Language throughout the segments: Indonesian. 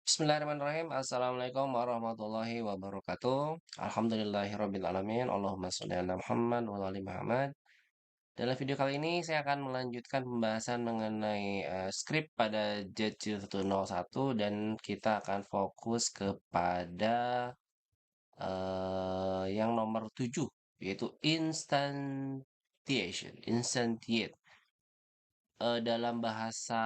Bismillahirrahmanirrahim. Assalamualaikum warahmatullahi wabarakatuh. Alhamdulillahirrabbilalamin. Allahumma sholli ala Muhammad wa ala ali Muhammad. Dalam video kali ini saya akan melanjutkan pembahasan mengenai skrip pada JET 101 dan kita akan fokus kepada yang nomor 7 yaitu instantiation, instantiate. Dalam bahasa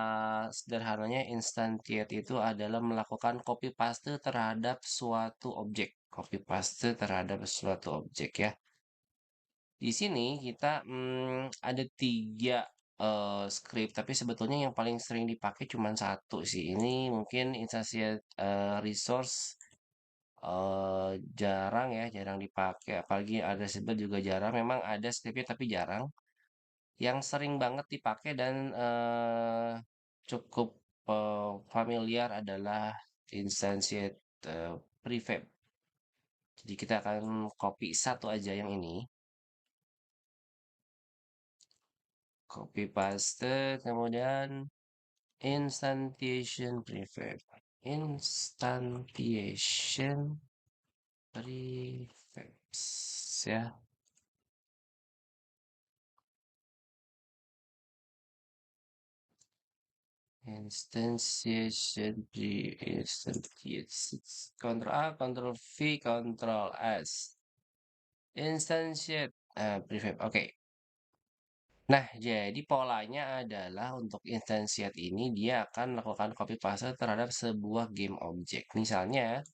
sederhananya instantiate itu adalah melakukan copy paste terhadap suatu objek. Copy paste terhadap suatu objek ya. Di sini kita ada tiga script, tapi sebetulnya yang paling sering dipakai cuma satu sih. Ini mungkin instantiate resource jarang ya, jarang dipakai. Apalagi ada sebut juga jarang. Memang ada scriptnya tapi jarang. Yang sering banget dipakai dan cukup familiar adalah instantiate prefab. Jadi kita akan copy satu aja yang ini, copy paste, kemudian instantiation prefab, instantiation prefabs ya. Instantiation instantiate Ctrl A, Ctrl V, Ctrl S. Instantiate prefab. Oke. Nah, jadi polanya adalah untuk instantiate ini dia akan melakukan copy paste terhadap sebuah game object. Misalnya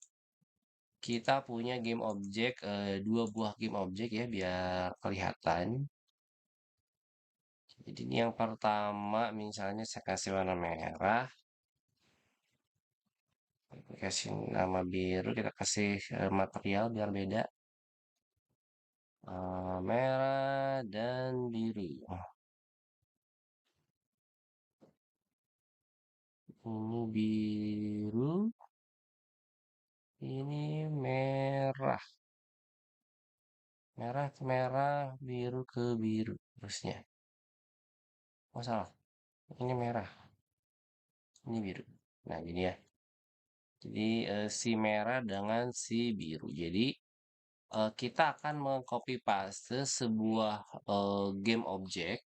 kita punya game object dua buah game object ya biar kelihatan. Jadi ini yang pertama misalnya saya kasih warna merah. Kasih nama biru, kita kasih material biar beda. Merah dan biru. Ini biru, ini merah. Merah ke merah, biru ke biru. Terusnya. Oh salah, ini merah, ini biru. Nah gini ya. Jadi si merah dengan si biru. Jadi kita akan mengcopy paste sebuah game object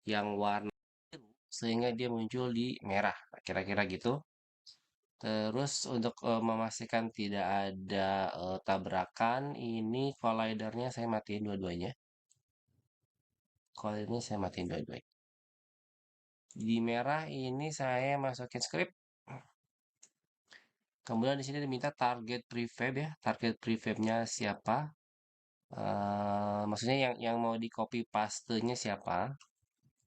yang warna biru sehingga dia muncul di merah. Kira-kira gitu. Terus untuk memastikan tidak ada tabrakan, ini collidernya saya matiin dua-duanya. Collidernya saya matiin dua-duanya. Di merah ini saya masukin script. Kemudian di sini diminta target prefab ya. Target prefabnya siapa? Maksudnya yang mau di copy paste-nya siapa?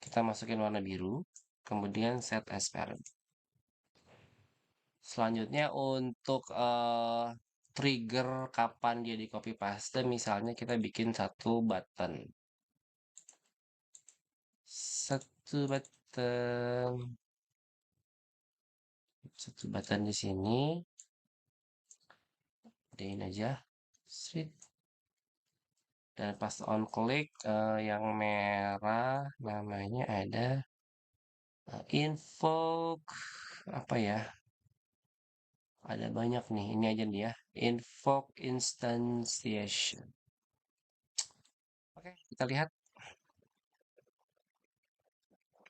Kita masukin warna biru. Kemudian set as parent. Selanjutnya untuk trigger kapan dia di copy paste, misalnya kita bikin satu button. Satu button. Satu button di sini. Gedein aja. Sweet. Dan pas on click yang merah namanya ada invoke apa ya? Ada banyak nih. Ini aja nih ya. Invoke instantiation. Oke, kita lihat.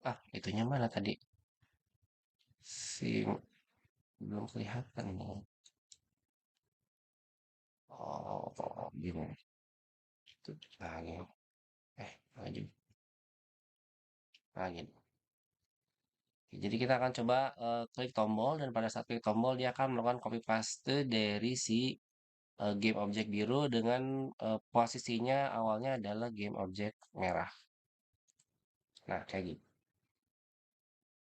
Ah, itunya mana tadi? Si belum kelihatan nih. Oh, gini. Itu lagi. Maju. Lagi. Jadi kita akan coba klik tombol dan pada saat klik tombol dia akan melakukan copy paste dari si game objek biru dengan posisinya awalnya adalah game objek merah. Nah, kayak gitu.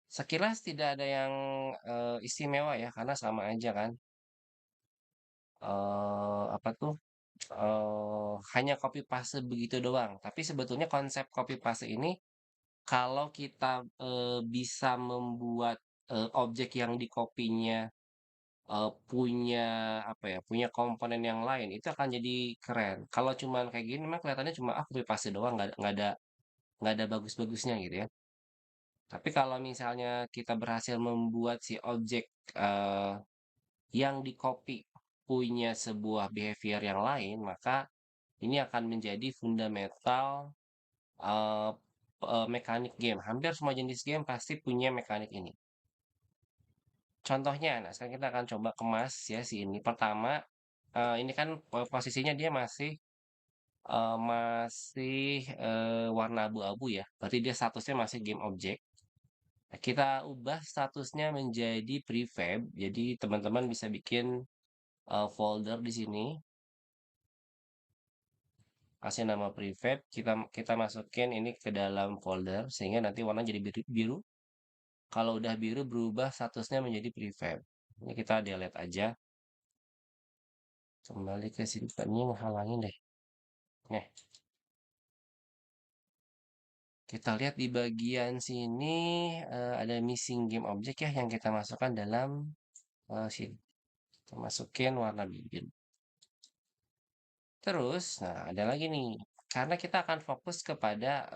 Sekilas tidak ada yang istimewa ya, karena sama aja kan. Apa tuh? Hanya copy paste begitu doang. Tapi sebetulnya konsep copy paste ini kalau kita bisa membuat objek yang di copy-nya punya apa ya, punya komponen yang lain, itu akan jadi keren. Kalau cuman kayak gini memang kelihatannya cuma, copy paste doang, nggak ada bagus-bagusnya gitu ya. Tapi kalau misalnya kita berhasil membuat si objek eh, yang di-copy punya sebuah behavior yang lain, maka ini akan menjadi fundamental eh, mekanik game. Hampir semua jenis game pasti punya mekanik ini. Contohnya, nah sekarang kita akan coba kemas ya si ini. Pertama, ini kan posisinya dia masih warna abu-abu ya. Berarti dia statusnya masih game object. Nah, kita ubah statusnya menjadi prefab. Jadi teman-teman bisa bikin folder di sini, kasih nama prefab. Kita masukin ini ke dalam folder sehingga nanti warna jadi biru. Biru. Kalau udah biru berubah statusnya menjadi prefab. Ini kita delete aja. Kembali ke sini. Ini menghalangin deh. Nih, kita lihat di bagian sini ada missing game object ya yang kita masukkan dalam sini. Kita masukin warna biru. Terus, nah ada lagi nih, karena kita akan fokus kepada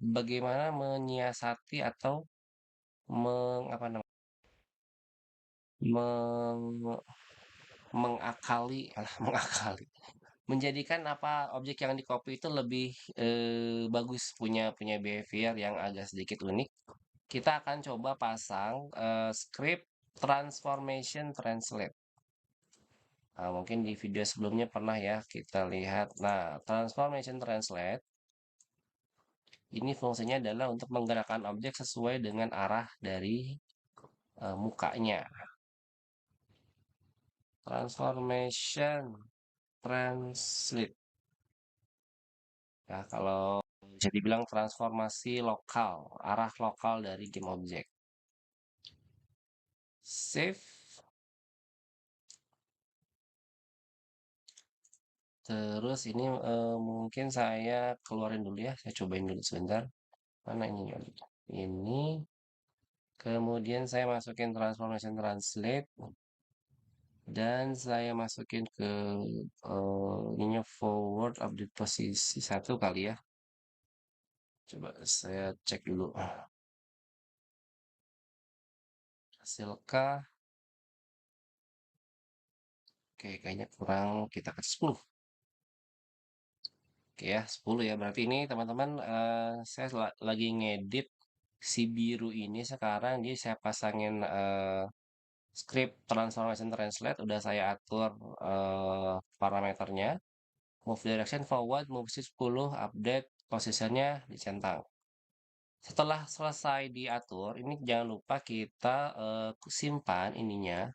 bagaimana menyiasati atau apa namanya, meng, mengakali, mengakali, menjadikan apa objek yang di copy itu lebih bagus punya punya behavior yang agak sedikit unik. Kita akan coba pasang script transformation translate. Nah, mungkin di video sebelumnya pernah ya kita lihat. Nah, transformation translate ini fungsinya adalah untuk menggerakkan objek sesuai dengan arah dari mukanya. Transformation translate. Ya, kalau bisa dibilang transformasi lokal, arah lokal dari game objek. Save. Terus ini mungkin saya keluarin dulu ya. Saya cobain dulu sebentar. Mana ini? Ini. Kemudian saya masukin transformation translate. Dan saya masukin ke ininya forward update posisi satu kali ya. Coba saya cek dulu. Hasilkah? Oke, kayaknya kurang, kita kasih 10. Oke ya, 10 ya. Berarti ini teman-teman saya lagi ngedit si biru ini sekarang. Jadi saya pasangin script transformation translate. Udah saya atur parameternya. Move direction forward, move shift 10, update posisinya dicentang. Setelah selesai diatur, ini jangan lupa kita simpan ininya,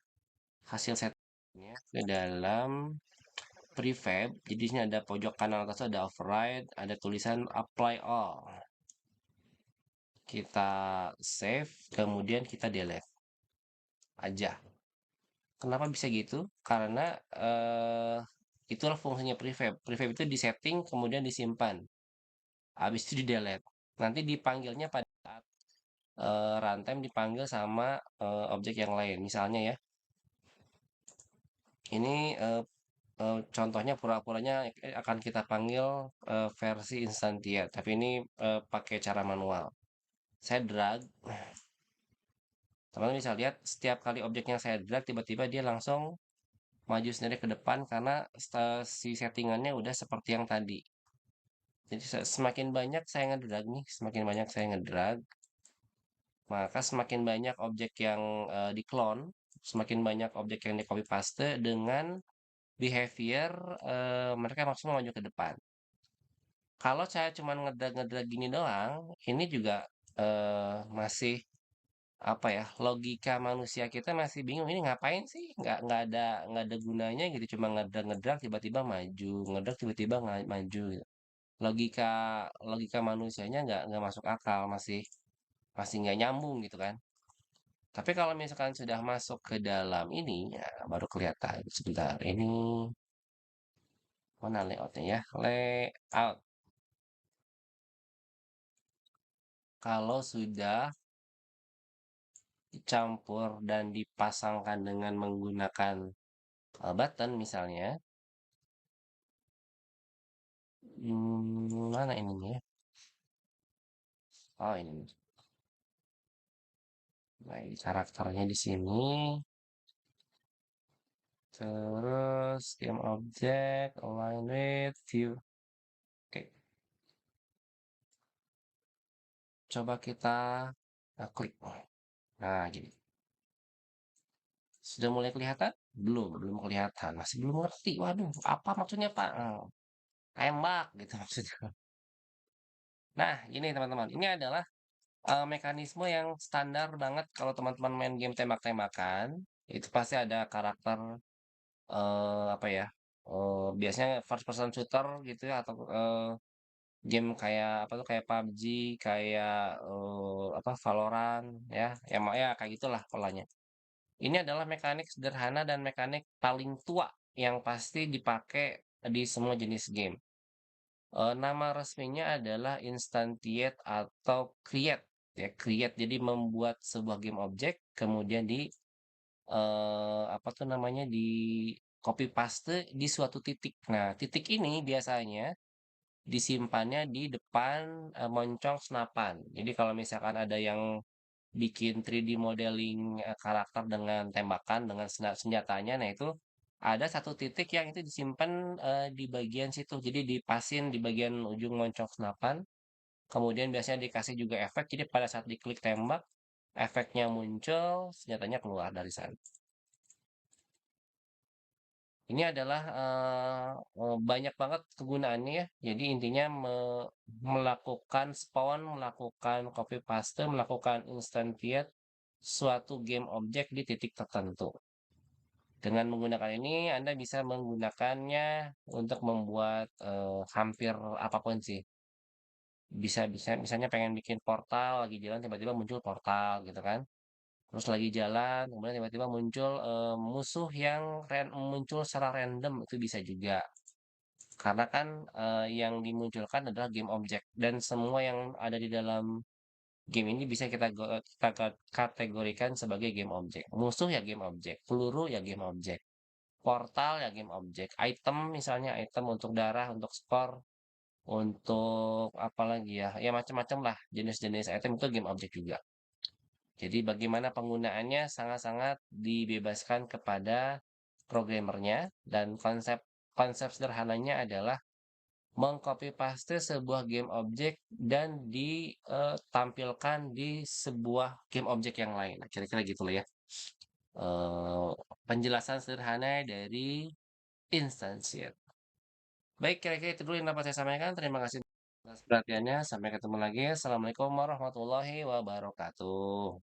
hasil settingnya ke dalam prefab. Jadi di sini ada pojok kanan atas ada override, ada tulisan apply all. Kita save, kemudian kita delete aja. Kenapa bisa gitu? Karena itulah fungsinya prefab. Prefab itu disetting, kemudian disimpan. Habis itu di delete. Nanti dipanggilnya pada saat runtime dipanggil sama objek yang lain. Misalnya ya, ini contohnya pura-puranya akan kita panggil versi instantia, tapi ini pakai cara manual. Saya drag, teman-teman bisa lihat setiap kali objeknya saya drag, tiba-tiba dia langsung maju sendiri ke depan karena si settingannya udah seperti yang tadi. Jadi semakin banyak saya ngedrag nih, semakin banyak saya ngedrag, maka semakin banyak objek yang diklon, semakin banyak objek yang di copy paste dengan behavior mereka maksimal maju ke depan. Kalau saya cuma ngedrag-ngedrag gini doang, ini juga masih apa ya, logika manusia kita masih bingung ini ngapain sih? Nggak ada gunanya gitu, cuma ngedrag-ngedrag tiba-tiba maju, ngedrag tiba-tiba maju gitu. Logika logika manusianya nggak masuk akal, masih masih nggak nyambung gitu kan. Tapi kalau misalkan sudah masuk ke dalam ini, ya baru kelihatan. Sebentar, ini mana layoutnya ya? Layout. Kalau sudah dicampur dan dipasangkan dengan menggunakan button misalnya, mana ininya ya? Oh ini. Nah, ini karakternya di sini. Terus game object, align with, view. Oke, coba kita klik. Nah, gini. Sudah mulai kelihatan? Belum kelihatan. Masih belum ngerti. Waduh, apa maksudnya, Pak? Tembak gitu maksudnya. Nah, gini teman-teman. Ini adalah mekanisme yang standar banget kalau teman-teman main game tembak-tembakan. Itu pasti ada karakter apa ya? Biasanya first person shooter gitu ya atau game kayak apa tuh kayak PUBG, kayak apa Valorant ya. Ya kayak gitulah polanya. Ini adalah mekanik sederhana dan mekanik paling tua yang pasti dipakai di semua jenis game. Nama resminya adalah instantiate atau create ya, create. Jadi membuat sebuah game objek kemudian di apa tuh namanya di copy paste di suatu titik. Nah, titik ini biasanya disimpannya di depan moncong senapan. Jadi kalau misalkan ada yang bikin 3D modeling karakter dengan tembakan dengan senjatanya, nah itu ada satu titik yang itu disimpan di bagian situ. Jadi dipasin di bagian ujung moncong senapan. Kemudian biasanya dikasih juga efek. Jadi pada saat diklik tembak, efeknya muncul, senjatanya keluar dari sana. Ini adalah banyak banget kegunaannya ya. Jadi intinya melakukan spawn, melakukan copy paste, melakukan instantiate suatu game objek di titik tertentu. Dengan menggunakan ini, Anda bisa menggunakannya untuk membuat hampir apapun sih. Bisa bisa misalnya pengen bikin portal, lagi jalan tiba-tiba muncul portal gitu kan. Terus lagi jalan, kemudian tiba-tiba muncul musuh yang muncul secara random itu bisa juga. Karena kan yang dimunculkan adalah game objek dan semua yang ada di dalam game ini bisa kita kategorikan sebagai game objek. Musuh ya game objek, peluru ya game objek, portal ya game objek, item misalnya item untuk darah, untuk skor, untuk apa lagi ya, ya macam-macam lah jenis-jenis item itu game objek juga. Jadi bagaimana penggunaannya sangat-sangat dibebaskan kepada programmernya dan konsep konsep sederhananya adalah mengcopy paste sebuah game objek dan ditampilkan di sebuah game objek yang lain. Nah, kira-kira gitu lah ya. Eh, Penjelasan sederhana dari instansiat. Baik, kira-kira itu dulu yang dapat saya sampaikan. Terima kasih atas perhatiannya. Sampai ketemu lagi. Assalamualaikum warahmatullahi wabarakatuh.